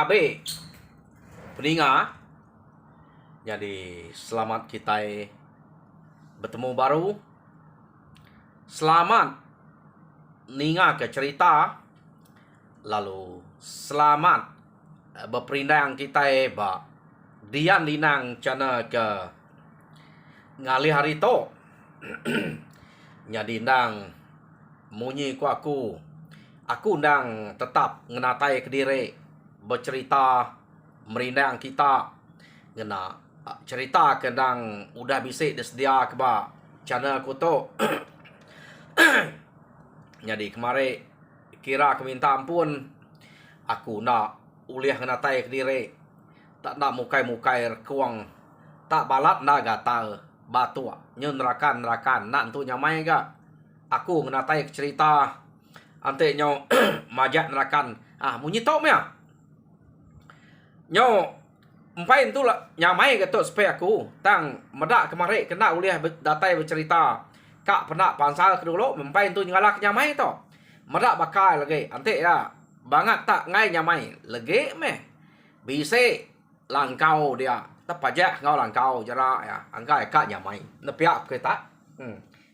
Abe peninga. Jadi selamat kita bertemu baru. Selamat ninga ke cerita. Lalu selamat berperindang kita ba dian linang cana ke ngali hari to. Jadi nang munyi ku aku nang tetap ngenatai ke diri bercerita merindang kita ngena cerita kendang udah bisik disedia ke ba channel ku tu. Jadi kemarin kira aku minta ampun aku nak uliah ngenatai ke diri tak nak mukai-mukai rekuang tak balat na gata batu nyun nerakan nak tu nyamai ga aku ngenatai ke cerita ante nyo majak nerakan munyi tok mea nyo empain tu lah nyamai ke tu supaya aku tang medak kemari kena uliah datai bercerita kak pernah pansal ke dulu empain tu ngalak nyamai to medak bakal lagi ante ya banget tak ngai nyamai lagi meh bise langkau dia tepajak ngau langkau jara ya angkai kak nyamai nepiak kita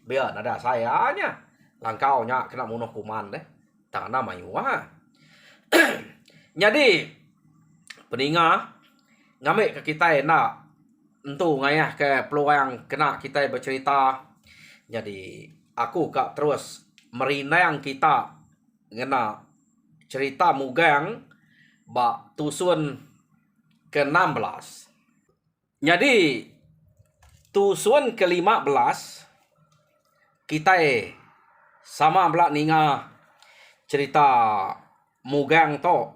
biar ada sayanya langkau nya kena munuh kuman deh tak nama wah. Jadi peninga ngambil ke kita nak entu ngayah ke peluang kena kita bercerita. Jadi aku kak terus merinang kita ngena cerita mugang bak tusun ke-16. Jadi tusun ke-15 kita sama belak ninga cerita mugang to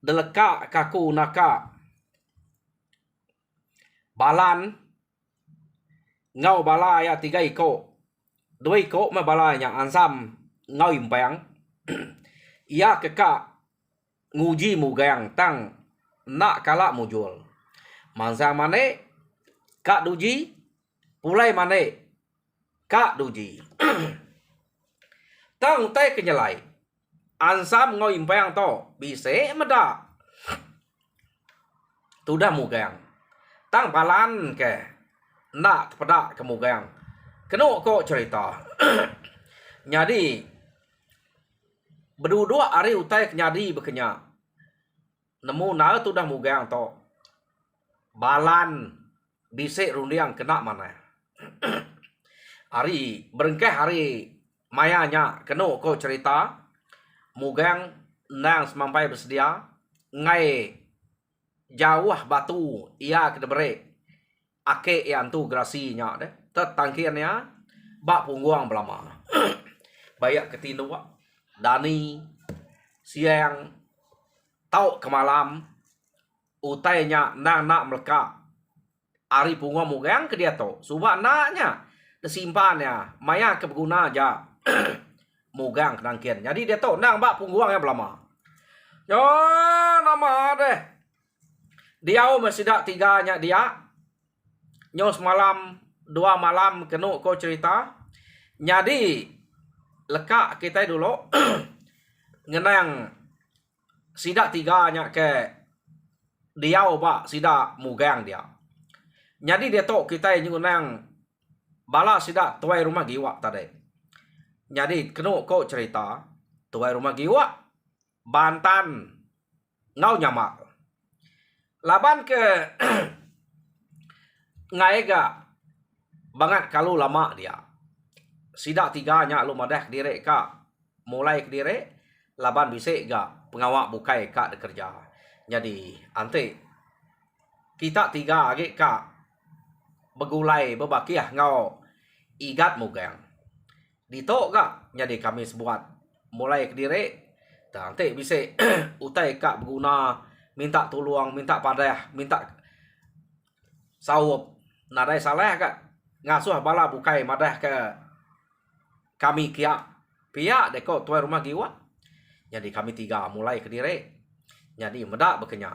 deleka kaku naka balan ngau bala ya 3 iko 2 iko me bala yang ansam ngau impang ia keka nguji mugang tang nak kala mujul mansa mane kak duji pulai mane kak duji tang teh kenyelai ansam ngau impang to bise meda tudah mugang tang balan ke nak pada kemugang kena kok cerita. Jadi berdua hari utai kenyadi bekenya nemu na tu dah mugang to balan bisik rundiang kena mana. Hari berengkeh hari mayanya kena kok cerita mugang nang semampai bersedia ngai jauh batu ia kedebere ake yang tu grasinya deh tetangkiannya bak pungguang belama. Bayak ketindu dani siang tau kemalam utainya nak meleka ari pungguang mugang ke dia to subak naknya disimpannya maya kebeguna aja mugang kenangkian jadi dia to nang bak pungguangnya belama yo nama deh dia masih dak 3-nya dia nyo semalam 2 malam kena ko cerita jadi leka kita dulu ngenang sidak 3-nya ke dia ba sidak mugang dia jadi dia to kita ngenang bala sidak tuai rumah giwa tadi jadi kena ko cerita tuai rumah giwa Bantan ngau nyamak laban ke ngaega banget kalau lama dia sidak 3-nya lu madah kediri kak mulai kediri laban bisik ga pengawak bukai kak kerja jadi ante kita 3 agi kak begulai bebakiah ngau igat mugang ditok gak jadi kami sebuat mulai kediri ante bisik utai kak berguna minta tolong minta padah minta sawup nadai salah kak ngasuh bala bukai madah ke kami kia pihak deko tuai rumah giwa jadi kami 3 mulai ke diri jadi medak bekenya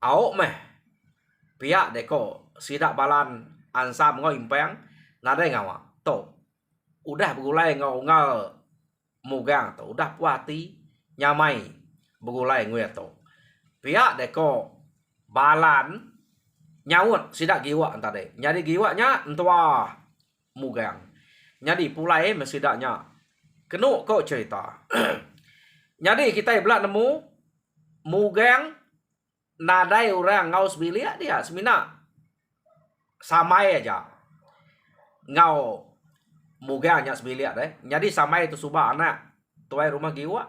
au meh pihak deko sidak balan ansam ngau impang nadai ngawa to udah begulai ngau mugang to udah puati nyamai begulai ngwe to. Pihak deko balan nyaut sidak giwa antade. Jadi giwanya entua mugang. Jadi pulai mesidaknya kenu kok cerita. Jadi kita belak nemu mugang nadai orang ngau sebilia dia semina samai aja. Ngau mugangnya sebilia deh. Jadi samai itu subah anak tuai rumah giwa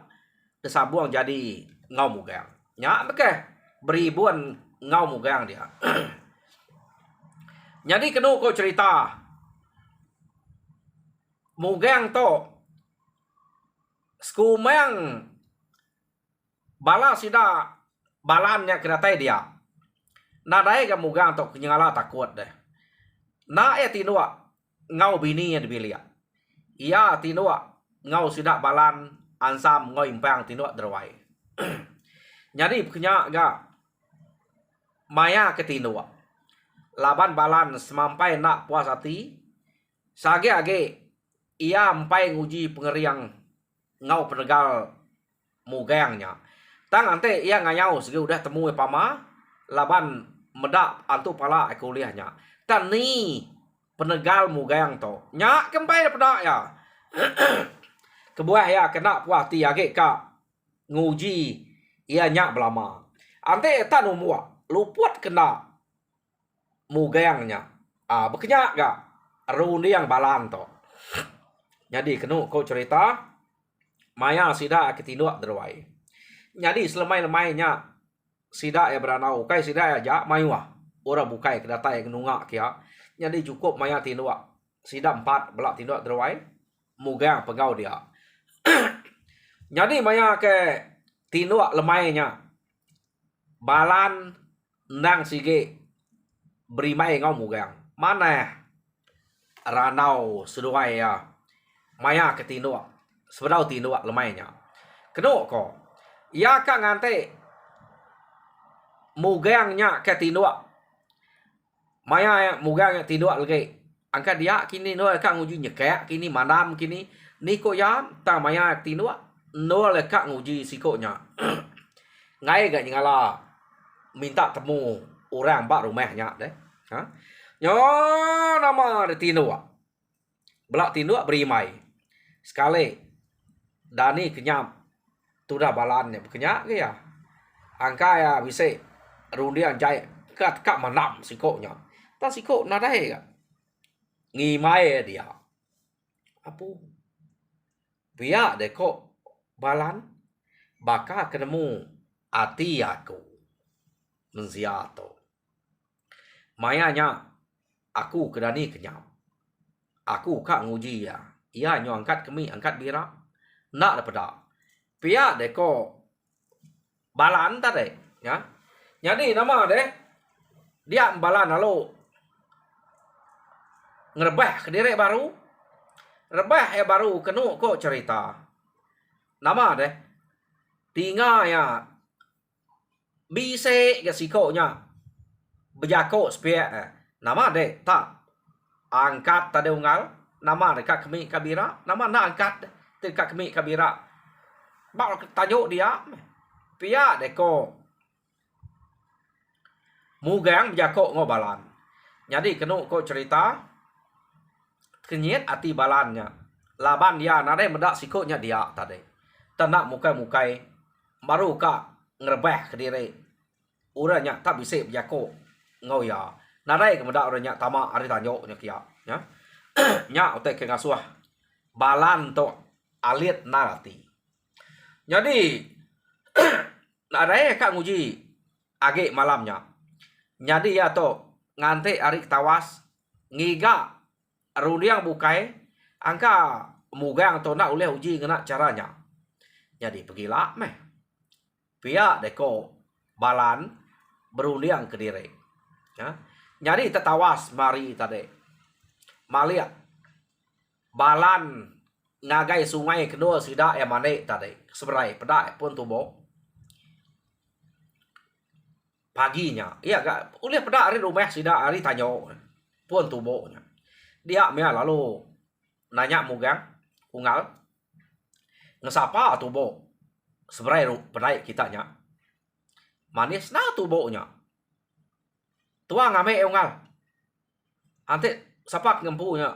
desabuang jadi ngau mugang. Nya meke beribuan ngau mugang dia. Jadi kenu kau cerita mugang to skumeng bala sida balannya keratai dia. Nadai ke mugang to kenyala takut deh. Na ya tinua ngau bini yang dibilia. Ia tinua ngau sida balan ansam ngau impang tinua derwai. Jadi punya ga maya ketinua. Laban balan semampai nak puas hati. Sage age ia empai nguji pengeriang ngau penegal mugangnya. Tang ante ia nganyau segi udah temu pama laban medak antu pala kuliahnya. Tan ni penegal mugang to. Nya kempai pedak ya. Kebuah ya kena puas hati age ka nguji ia nyak belama. Ante tan umua luput kena mugangnya. Bekenyak ga runi yang balan to. Jadi kenu kau cerita maya sida ketinduak derwai. Jadi selemai-lemainya sida ya beranau kai sida ya ja mayuah. Ora bukai kedatai kenunga kia. Jadi cukup maya tinduak. Sida 4 belak tinduak derwai. Mugang pegau dia. Jadi maya ke tinduak lemainya. Balan nang sige berimai ngau mugang. Mana ranau seduai ya. Maya ke tinduak. Sebedau tinduak lemainya. Kenu ko. Ya ka ngante mugangnya ke tinduak. Maya mugangnya tinduak lagi. Angkat dia kini no ka nguji nyekek kini manam kini niko ya ta maya tinduak no le ka nguji sikonya. Ngai ga nyala minta temu orang bak rumahnya deh. Ha? Nyo nama de tinduak. Belak tinduak berimai. Sekali Dani kenyap tudah balannya kenyak ke ya. Angka ya bisa rundian jaya kat kak manam sikoknya. Ta sikok nadai ka. Ngimai dia. Apu. Biar deh kok balan baka kenemu ati aku menziato. Mayanya aku kedani kenyap. Aku kak nguji ya. Ia nyo angkat kemi angkat bira. Nak dapat. Pia deko balan tadi ya. Jadi nama deh dia balan lalu ngerebah ke diri baru. Rebah ya baru kenu kok cerita. Nama deh tinggal ya bise ke sikonya bejako spia. Nama deh tak angkat tadi unggal. Nama dekat kami kabira. Nama nak angkat dekat kami kabira. Bak tajuk dia. Pia deko mugang jako ngobalan. Jadi kenu kau cerita kenyet ati balannya. Laban dia nade medak sikutnya dia tadi. Tenak mukai-mukai baru ka ngerebeh ke diri. Uranya tak bisa jako ngau ya. Nade kemedak uranya tama ari tanjoknya kia. Ya. Nya otek ke ngasuah balan to alit narati. Jadi ada kak nguji age malamnya. Jadi ya to ngante arik tawas ngiga rudiang bukai angka mugang to nak oleh uji ngena caranya. Jadi pergilah meh. Pia deko balan berundiang ke diri. Ya. Jadi tetawas mari tadi. Malia balan ngagai sungai kedua sida ya mane tadi seberai pedak pun tubo paginya iya gak ulih pedak hari rumah sida hari tanyo pun tubonya dia mea lalu nanya mugang unggal ngesapa tubo seberai penai kitanya. Manis nah tubuhnya. Tua ngame ungal. Ante sapak ngempunya.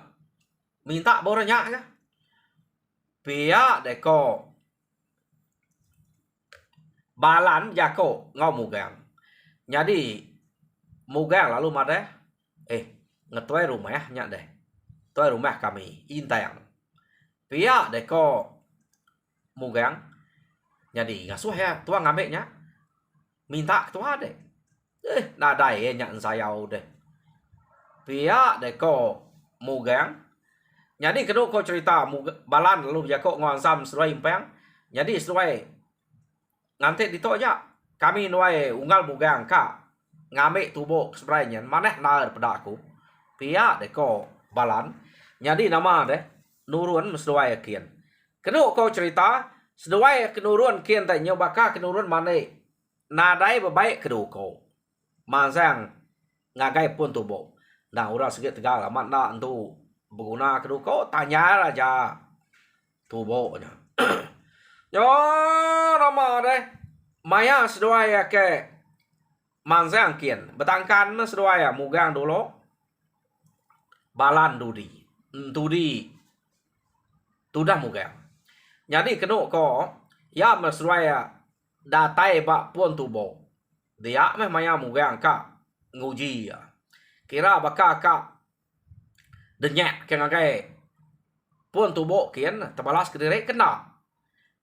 Minta bornya ya. Pia deko balan jako ngau mugang. Jadi mugang lalu made ngetue rumahnya deh. Tue rumah kami intang. Pia deko mugang. Jadi ngasuh ya tua ngameknya. Minta tua deh. Nadai nya sayau deh. Pia deko mugang. Jadi kedua kau cerita balan lalu jako ngansam seruai impang. Jadi seruai nanti ditoja kami nuai unggal mugang ka ngame tubuh sebenarnya maneh nar pedaku pia deko balan jadi nama deh nurun sesuai kian kedua kau cerita sesuai kenurun kian tak nyoba ka kenurun mane nadai baik kedua kau masang ngagai pun tubuh nah urang segit tegal amat nak tu berguna kedua kau tanya aja tubuhnya yo nama deh maya sesuai ke mansang kian betangkan sesuai mugang dulu balan dudi tudah mugang jadi kena ko ya sesuai datai pak pun tubo dia meh maya mugang ka nguji ya kira baka ka denyak ke ngagai pun tubo kian tebalas kediri kena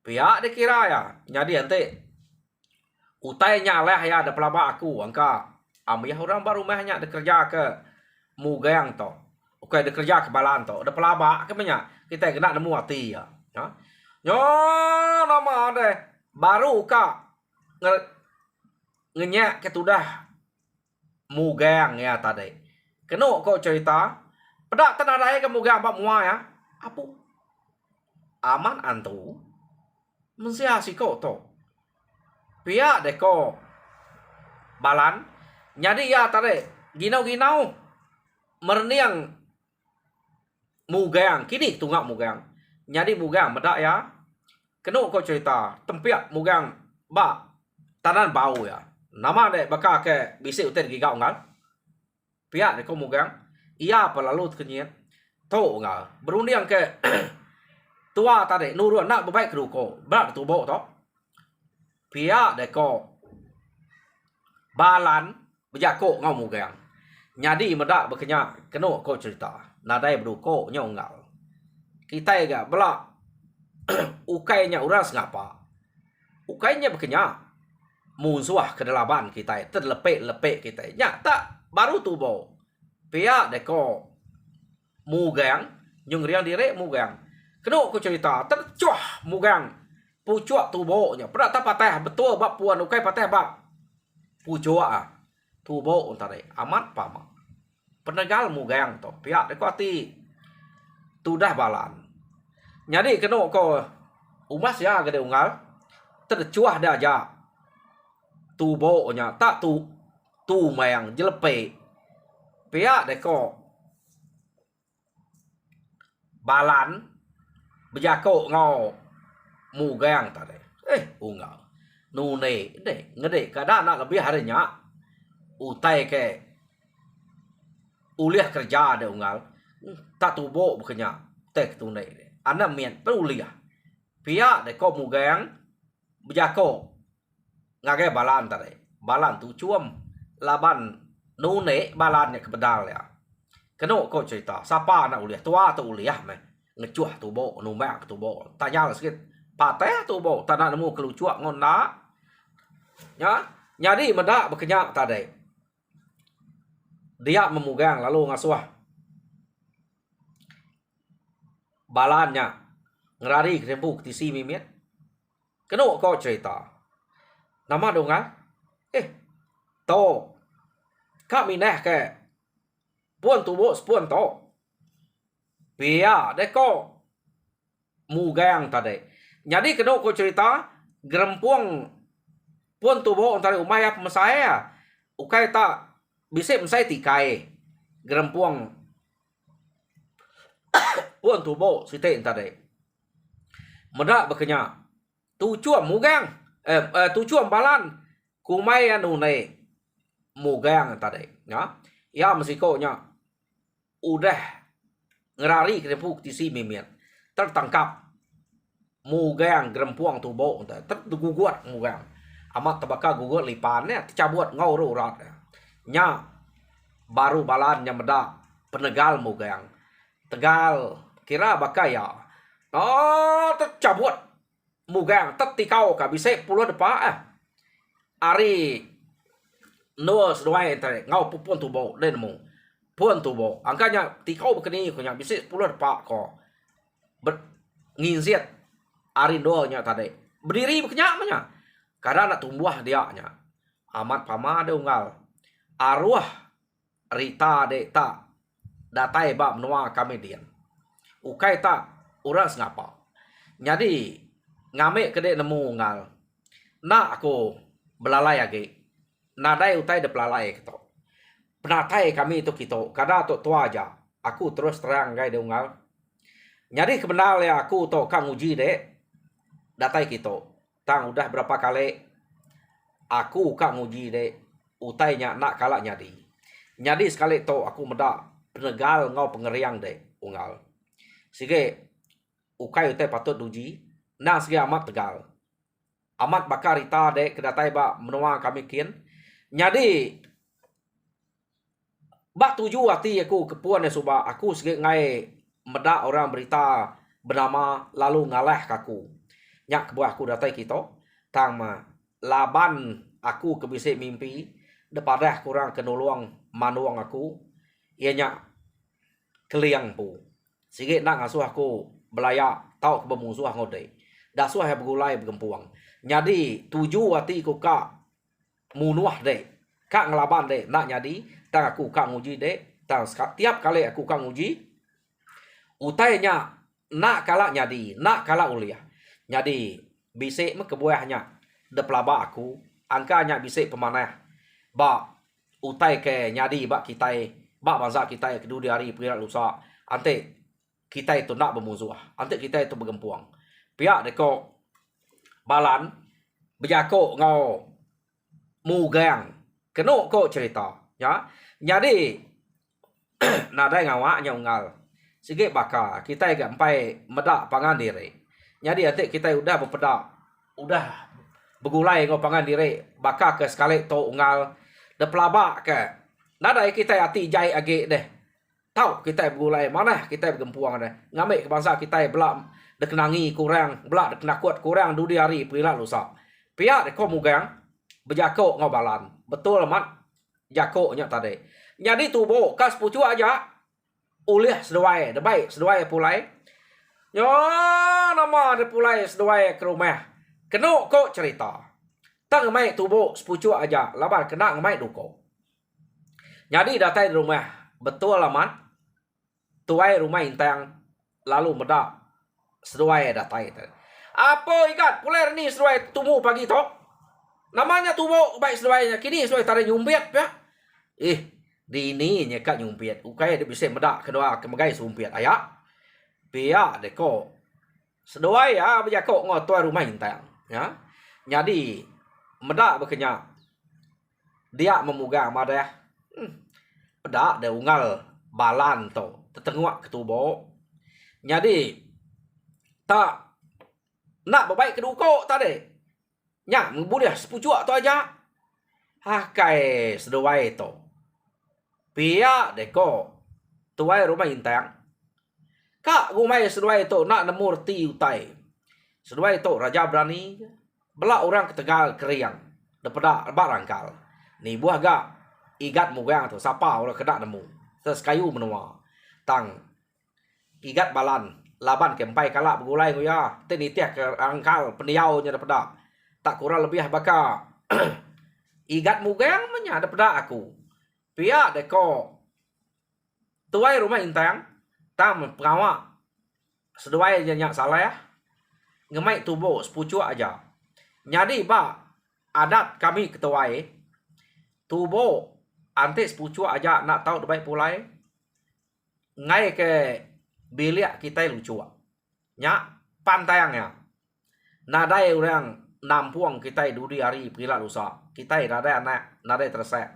pihak dikira ya jadi ante utainya lah ya ada pelaba aku angka amiyah orang baru mahnya ada kerja ke mugang to oke ada kerja ke balan to ada pelaba ke banyak kita kena nemu hati ya nyo nama deh baru ka ngenyak ketudah mugang ya tadi kena kok cerita pedak tenadai ke mugang pak mua ya apa aman antu mensiasi kok to pihak deko balan jadi ya tadi ginau merniang mugang kini tunggak mugang jadi mugang medak ya kena kau cerita tempiak mugang ba tanan bau ya nama dek baka ke bisik uten gigau ngal pihak deko mugang iya pelalu kenyit to ngal berunding ke tua tadi nurun nak baik keruko berat tubuh to pihak deko balan bejako ngau mugang nyadi medak bekenya kena kau cerita nadai beruko nyongal kita ga belak ukainya uras ngapa ukainya bekenya musuh kedalaban kita terlepek kita nya tak baru tubuh pihak deko mugang nyung riang dire mugang kena kau cerita tercuah mugang pucuak tubuhnya pernah tak patah betul bak puan ukai patah bak pucuak tubuh untare amat pama penegal mugang to pihak deko ati tudah balan jadi kena ko umas ya gede unggal tercuah dah aja tubuhnya tak tu mayang jelepe pihak deko balan bejako ngau mugang tadi unggal nune deh ngede kada nak lebih harinya utai ke uliah kerja ada unggal tak tubuh bukannya tek tunai deh anda mien peruliah pihak deko mugang bejako ngagai balan tadi balan tu cuam laban nune balannya kebedal ya kena kau cerita siapa nak uliah tua atau uliah meh ngecuah tubuh numbak tubuh tanya sikit patah tubuh tanah nemu kelucuak ngonda ya jadi medak bekenyak tadi dia memugang lalu ngasuh balannya ngerari kerembuk tisi mimit kena kau cerita nama dong to kami neh ke puan tubuh sepuan to pia deko mugang tadi jadi kena kau cerita gerempuang pun tubuh antara umaya pemesaya ukai tak bisa mesai tikai gerempuang pun tubuh site tadi medak bekenya tujuan mugang tujuan balan kumai anu ne mugang tadi ya ya Meksikonya udah ngerari ke bukti si mimian tertangkap mugang gerempuang tubo terguguat mugang amat tabaka gugut lipannya tercabut ngau rat nya baru balannya meda penegal mugang tegal kira bakaya oh tercabut mugang tetikau ka bisa puluh depa ari nuas doai tare ngau pupun tubo den mu pun tubo angkanya tikau bekeni ko nya bisa puluh depa ko nginziat ari doanya tadi berdiri bekenya manya karena nak tumbuh dia nya amat pama de unggal arwah Rita de ta datai ba menua kamedian ukai ta urang ngapa jadi ngame kede nemu ngal na aku belalai age nadai utai de pelalai keto penatai kami itu kito kada to tua aja aku terus terang gai de unggal jadi kebenal ya aku to kang uji de datai kito tang udah berapa kali aku kang uji de utainya nak kalah jadi sekali to aku meda penegal ngau pengeriang de unggal sige ukai utai patut duji na sige amat tegal amat bakar ita de kedatai ba menua kami kin jadi ba tuju hati aku kepuan ya suba aku sige ngai meda orang berita bernama lalu ngalah kaku nyak kebuah aku datai kito tang ma laban aku kebise mimpi depadah kurang kenuluang manuang aku ianya keliang pu sige nak ngasuh aku belaya tau ke bemusuh ngode dasuh ya begulai begempuang jadi tuju hati ku ka munuah de ka ngelaban de nak jadi tang aku ka nguji de tang tiap kali aku ka nguji utainya nak kala jadi nak kala uliah jadi bise me kebuahnya de pelaba aku angkanya bise pemanah ba utai ke nyadi ba kita ba bangsa kita kedua hari pira lusa ante kita itu nak bermusuh ante kita itu bergempuang pihak deko balan bejako ngau mugang keno ko cerita ya jadi nadai ngawaknya unggal sige baka kita gampai meda pangan diri jadi ante kita udah berpedak udah begulai ngau pangan diri baka ke sekali to unggal de pelaba ke nadai kita hati jai age deh tahu kita begulai mana kita bergempuang deh ngambil ke bangsa kita belak de kenangi kurang belak de kena kuat kurang dudi hari pira lusa pihak de ko mugang bejako ngobalan betul mat jako nya tadi jadi tubo kas pucu aja ulih seduai de baik seduai pulai yo nama de pulai seduai ke rumah keno ko cerita tang mai tubo sepucu aja labar kena ngamai duko jadi datai di rumah betul amat tuai rumah intang lalu meda seduai datai apa ikat puler ni seduai tumu pagi tok namanya tubo baik seduainya kini seduai tarik nyumpiat ya di ini nyekak nyumpiat ukai dia bisa meda kedua kemegai sumpiat ayak pia deko seduai ya bejako ngotuai rumah intang ya jadi meda bekenya dia memugang madah peda de ungal balan to tetengua ketubo jadi tak nak baik keduko tadi nya membudah sepucu to aja kai seduai to pia deko tuai rumah intang kak rumah seduai to nak nemurti utai seduai to raja berani belak orang ke Tegal keriang daripada barangkal ni buah gak igat mugang tu siapa orang kena nemu terus kayu menua tang igat balan laban kempai kalak begulai ku ya teni tiak ke angkal peniau nya daripada tak kurang lebih baka igat mugang menya daripada aku pihak deko tuai rumah intang tam pengawak seduai nyak salah ya ngemai tubo sepucu aja jadi ba adat kami ketuai tubo antes sepucu aja nak tahu baik pulai ngai ke bilik kita lucu nya pantayangnya Nadai orang nampuang kita duri hari pila lusa. Kita nadai anak, nadai tersek.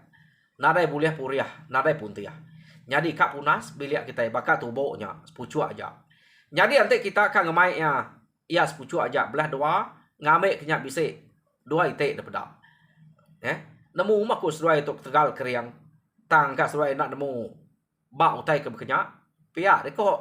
Nadai buliah puriah, nadai puntiah. Jadi kak punas biliak kita bakal tubuhnya sepucu aja. Jadi nanti kita akan ngemainya ia sepucu aja belah dua ngamek kenyak bisik dua itik daripada. Nemu maku seruai untuk tegal keriang. Tang kat seruai nak nemu bak utai ke berkenyak. Pihak dekok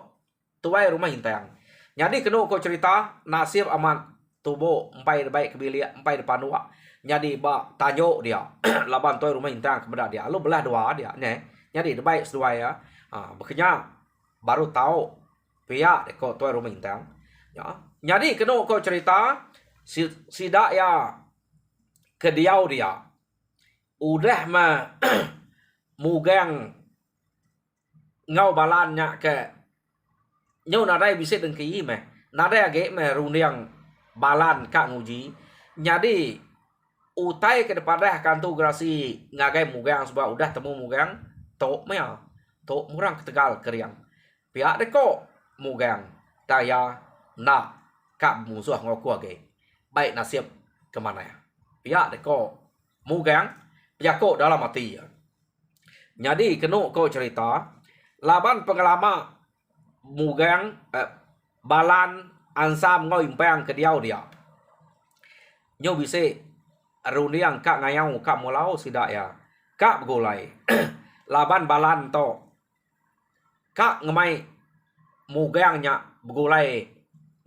tuai rumah hintang. Jadi kena kau cerita nasib amat tubuh empai baik kebiliak empai depan dua. Jadi bak tajuk dia laban tuai rumah hintang kepada dia. Lalu belah dua dia ne. Jadi baik seruai ya. Berkenyak baru tahu pihak dekok tuai rumah hintang. Ya. Jadi kena kau cerita sidak ya kediau dia. Udah mah mugang ngau balannya ke nyu nadai bisa dengki meh nadai age meh runiang balan kak nguji jadi utai ke depan kantu grasi ngagai mugang sebab udah temu mugang tok meh tok murang ketegal keriang pihak deko mugang taya nak kak musuh ngoku age baik nasib kemana ya pihak deko mugang Jako dalam hati. Jadi kena kau cerita laban pengalaman mugang balan ansam ngoi impang ke diau dia. Nyo bisa runiang kak ngayau kak mulau sidak ya. Kak begulai. Laban balan to. Kak ngemai mugangnya begulai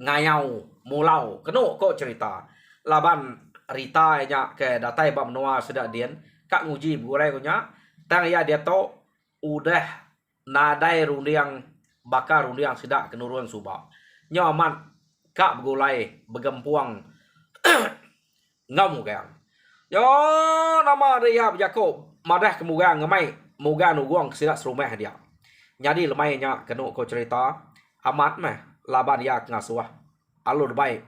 ngayau mulau. Kena kau cerita laban rita nya ke datai bab noa sidak dien. Kak nguji begulai kunya. Tang ya dia to udah nadai rundiang bakar rundiang sidak kenuruan subak. Nyaman kak begulai begempuang ngamugang. Yo nama dia Jakob madah kemugang ngemai mugang nuguang sidak serumah dia. Jadi lemainya kena kau cerita amat meh laban dia ngasuah. Alur baik.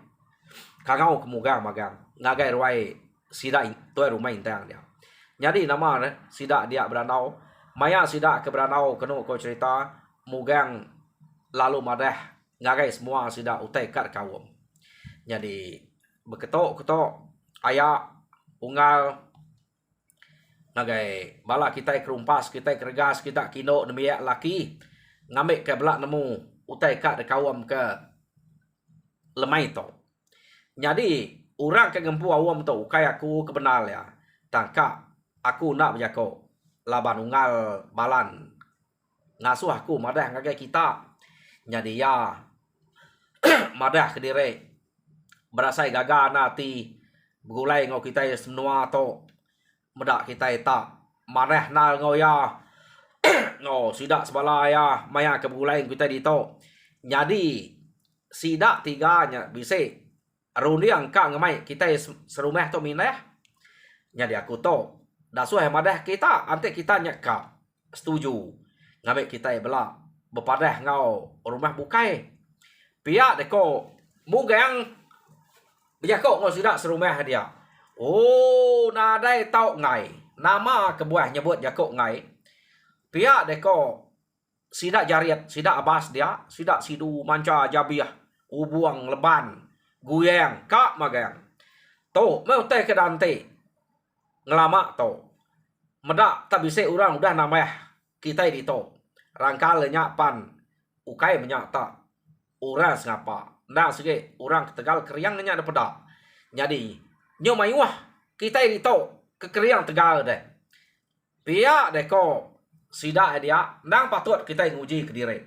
Kangau kemugang magang ngagai ruai sidak tuai rumah intang dia. Jadi nama sidak dia beranau. Maya sidak ke beranau kena kau cerita mugang lalu madah ngagai semua sidak utai kat kawum. Jadi beketok-ketok ayak unggal ngagai bala kita kerumpas kita kergas kita kino demiak laki ngambil ke belak nemu utai kat kawum ke lemai to. Jadi orang ke gempu awam tu kai aku kebenal ya. Tangkap aku nak berjako laban unggal balan ngasuh aku madah ngagai kita. Jadi ya madah kediri berasai gagal nanti begulai ngau kita semua to medak kita tak madah nal ngau ya ngau sidak sebala ya maya ke begulai kita di to. Jadi sidak tiganya bisa rundiang kak ngemai kita serumah to minah. Jadi aku to dasuh madah kita ante kita nyeka setuju ngambil kita bela bepadah ngau rumah bukai pihak deko mugang berjako ngau sidak serumah dia. Oh nadai tau ngai nama kebuah nyebut jako ngai pihak deko sidak jariat sidak abas dia sidak sidu manca jabiah ubuang leban guyang kak magang to mau teh ke dante ngelama to medak tak bisa orang udah namah kita di to rangkal lenyap pan ukai menyata orang sengapa ndak sige orang ketegal keriang nya daripada. Jadi nyo mayuah kita di to ke keriang tegal deh pihak deko sidak dia nang patut kita nguji ke diri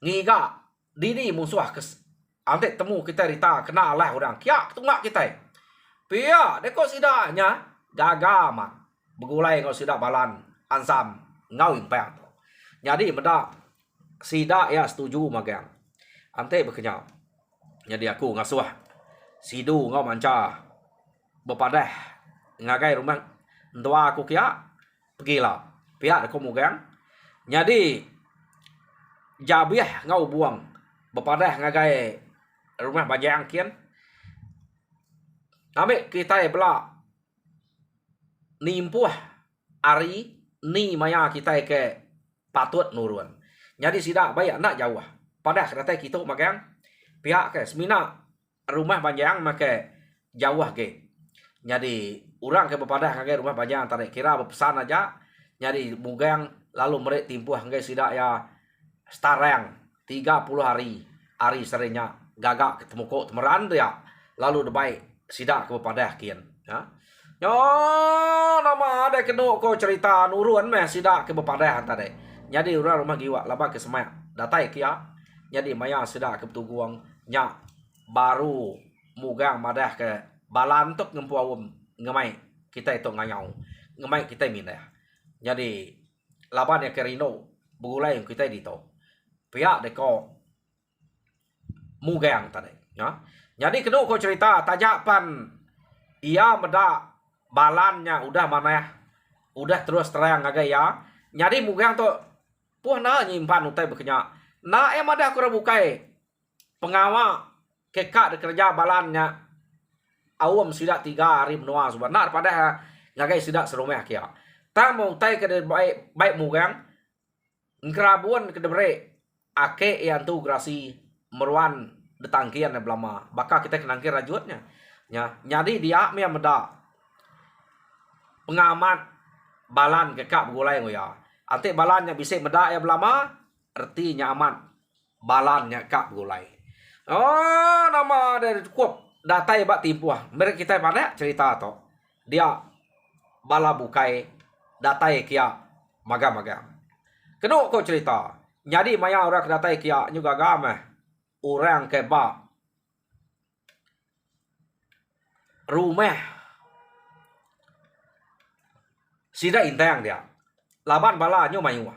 ngiga dini musuh kes ante temu kita rita kena lah orang kia tungak kita pihak deko sidaknya gagama begulai ngau sidak balan ansam ngau impang. Jadi medak sidak ya setuju magang ante berkenyak. Jadi aku ngasuh sidu ngau manca bepadah ngagai rumah ntua aku kia pergilah pihak aku mugang. Jadi jabiah ngau buang bepadah ngagai rumah bajang kian ambil kita belak nimpuh ari ni maya kita ke patut nurun. Jadi sidak baik nak jauh. Pada kata kita magang pihak ke semina rumah panjang make jauh ke. Jadi orang ke bepadah ke rumah panjang tarik kira berpesan aja. Jadi mugang lalu mereka timpuh ke sidak ya starang 30 hari serinya gagak ketemu kok temeran dia lalu debai sidak ke bepadah kian ya. Yo nama ada kena ko cerita nuruan meh sidak ke bepadah tadi. Jadi orang rumah giwa laba ke semak datai kia. Jadi maya sidak ke petuguang nya baru mugang madah ke balantuk ngempu awam ngemai kita itu nganyau ngemai kita minah. Jadi laban ya kerino begulai yang kita dito pihak deko mugang tadi ya. Jadi kena ko cerita tajapan ia meda balannya udah mana udah terus terang agak ya. Jadi mugang tu puh na nyimpan utai bekenya na ada aku bukai pengawa kekak de kerja balannya awam sidak 3 hari menua sebenar pada ngagai sidak serumah kia. Tamu tai ke baik mugang ngerabuan ke debre ake yang tu grasi meruan detangkian belama bakal kita kenangkir rajutnya ya. Jadi dia mia meda pengamat balan kekak begulai ngoya ante balannya bisa meda ya belama artinya aman balannya kak begulai. Oh nama dari cukup datai bak timpuah mereka kita pada cerita to dia bala bukai datai kia maga-maga. Kena kau cerita. Jadi maya orang datai kia juga gameh. Orang keba rumah sida intang dia. Laban bala nyo mayu.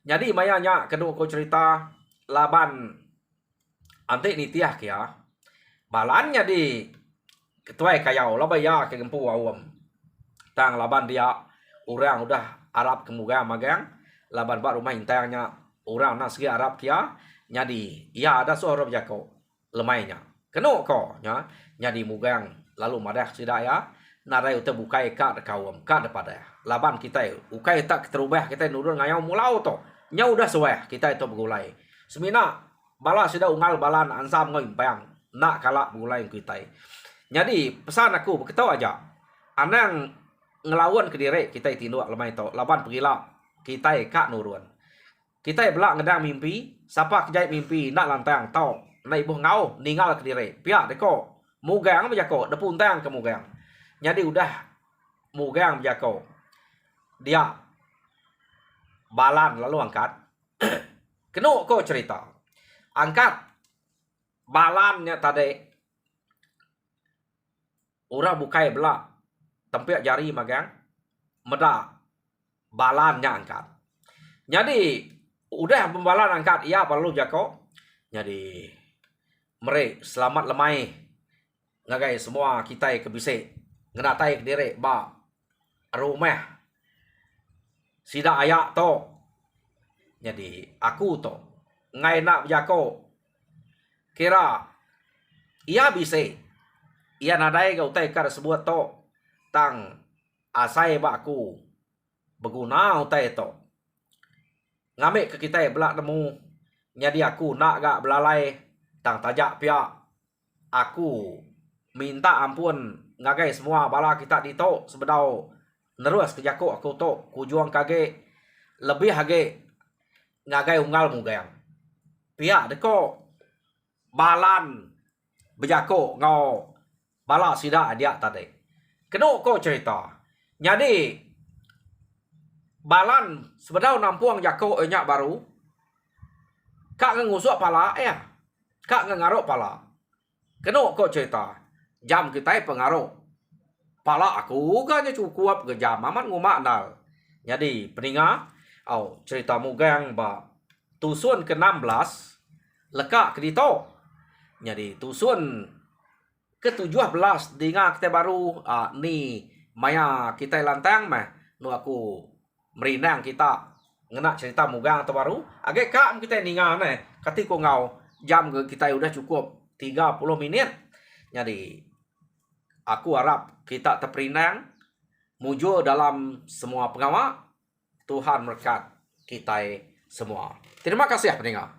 Jadi maya nya kena kau cerita laban antik nitiah kia. Balannya di ketuai kayau labaya ke gempu awam. Tang laban dia orang udah Arab kemuga magang laban bak rumah intangnya orang nak segi Arab kia jadi ia ada seorang jako lemainya kena ko nya jadi mugang lalu madah sidak ya narai uta bukai ka de kawam ka depada laban kita ukai tak terubah kita nurun ngayau mulau to nya udah suah kita itu begulai semina bala sudah ungal balan ansam ngoimpang nak kalak begulai kita. Jadi pesan aku beritahu aja anang ngelawan ke diri kita tinduk lemai to laban pergilah kita kak nurun kita belak ngedang mimpi siapa kejait mimpi nak lantang tau nai buh ngau ninggal ke diri pihak deko mugang berjako depun tang ke mugang. Jadi udah mugang berjako dia balan lalu angkat kena ko cerita angkat balannya tadi orang bukai belak tempat jari magang meda balannya angkat. Jadi udah pembalan angkat ia perlu jako. Jadi mereka selamat lemai ngagai semua kita kebisik ngenatai ke diri ba rumah sida ayak to. Jadi aku to ngai nak jako kira ia bisik ia nadai ke utai kar sebuah to tang asai bakku berguna utai to ngambil ke kita belak nemu jadi aku nak gak belalai tang tajak pihak aku minta ampun ngagai semua bala kita dito sebedau nerus ke jako aku to kujuang kage lebih hage ngagai unggal mugang pihak deko balan bejako ngau bala sida dia tadi. Kena ko cerita. Jadi balan sebedau nampuang jako enyak baru. Kak ngusuk pala ya. Kak ngarok pala. Kena ko cerita. Jam kita pengaruh. Pala aku kan cukup ke jam amat ngumak nal. Jadi peninga cerita mugang ba tusun ke-16 lekak ke dito. Jadi tusun ke-17 dengar kita baru ni maya kita lantang mah nu aku merinang kita ngena cerita mugang atau baru agak kak kita ninga ne ketika ngau jam kita udah cukup 30 menit. Jadi aku harap kita terperinang mujur dalam semua pengawa Tuhan berkat kita semua. Terima kasih pendengar.